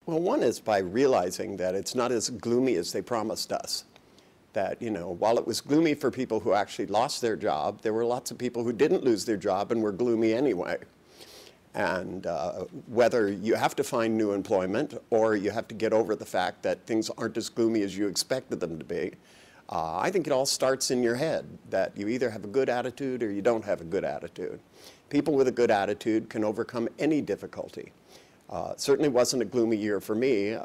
Well, one is by realizing that it's not as gloomy as they promised us. That, while it was gloomy for people who actually lost their job, there were lots of people who didn't lose their job and were gloomy anyway. And whether you have to find new employment or you have to get over the fact that things aren't as gloomy as you expected them to be, I think it all starts in your head, that you either have a good attitude or you don't have a good attitude. People with a good attitude can overcome any difficulty. Certainly wasn't a gloomy year for me,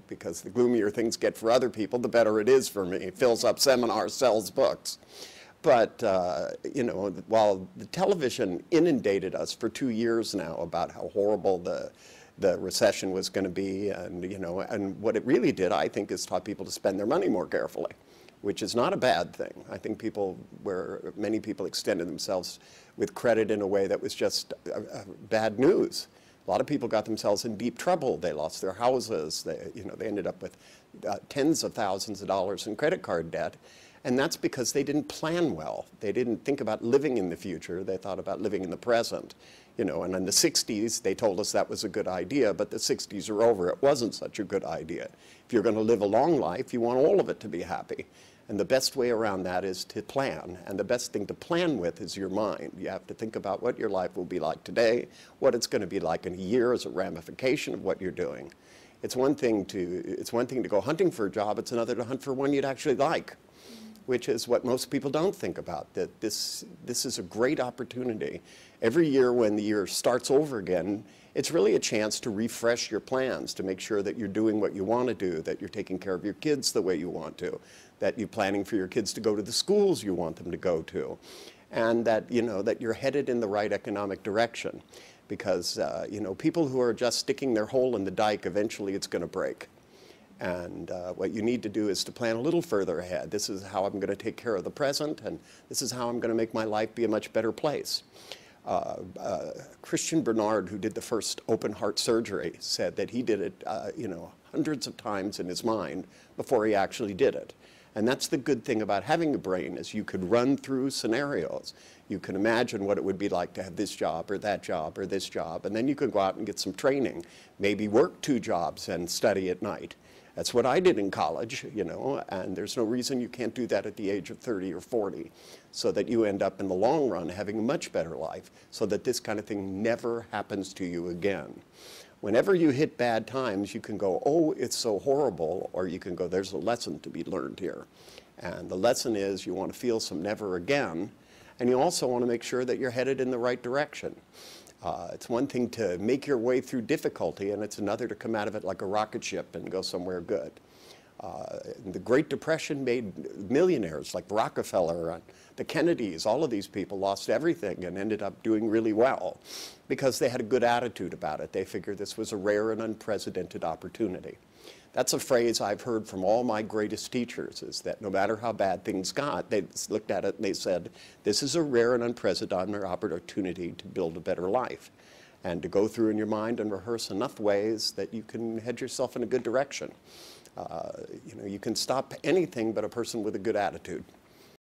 because the gloomier things get for other people, the better it is for me. It fills up seminars, sells books. But, while the television inundated us for 2 years now about how horrible the recession was going to be, and what it really did, I think, is taught people to spend their money more carefully, which is not a bad thing. I think many people extended themselves with credit in a way that was just bad news. A lot of people got themselves in deep trouble. They lost their houses. They ended up with tens of thousands of dollars in credit card debt. And that's because they didn't plan well. They didn't think about living in the future. They thought about living in the present. And in the 60s, they told us that was a good idea, but the 60s are over. It wasn't such a good idea. If you're going to live a long life, you want all of it to be happy. And the best way around that is to plan. And the best thing to plan with is your mind. You have to think about what your life will be like today, what it's going to be like in a year as a ramification of what you're doing. It's one thing to go hunting for a job. It's another to hunt for one you'd actually like, which is what most people don't think about, that this is a great opportunity. Every year when the year starts over again, it's really a chance to refresh your plans, to make sure that you're doing what you want to do, that you're taking care of your kids the way you want to, that you're planning for your kids to go to the schools you want them to go to, and that, that you're headed in the right economic direction. Because, people who are just sticking their hole in the dike, eventually it's going to break. And what you need to do is to plan a little further ahead. This is how I'm going to take care of the present, and this is how I'm going to make my life be a much better place. Christian Bernard, who did the first open heart surgery, said that he did it, hundreds of times in his mind before he actually did it. And that's the good thing about having a brain, is you could run through scenarios. You can imagine what it would be like to have this job or that job or this job, and then you could go out and get some training, maybe work 2 jobs and study at night. That's what I did in college, and there's no reason you can't do that at the age of 30 or 40, so that you end up in the long run having a much better life, so that this kind of thing never happens to you again. Whenever you hit bad times, you can go, oh, it's so horrible, or you can go, there's a lesson to be learned here. And the lesson is you want to feel some never again, and you also want to make sure that you're headed in the right direction. It's one thing to make your way through difficulty, and it's another to come out of it like a rocket ship and go somewhere good. The Great Depression made millionaires like Rockefeller and the Kennedys. All of these people lost everything and ended up doing really well because they had a good attitude about it. They figured this was a rare and unprecedented opportunity. That's a phrase I've heard from all my greatest teachers, is that no matter how bad things got, they looked at it and they said, this is a rare and unprecedented opportunity to build a better life, and to go through in your mind and rehearse enough ways that you can head yourself in a good direction. You can stop anything but a person with a good attitude.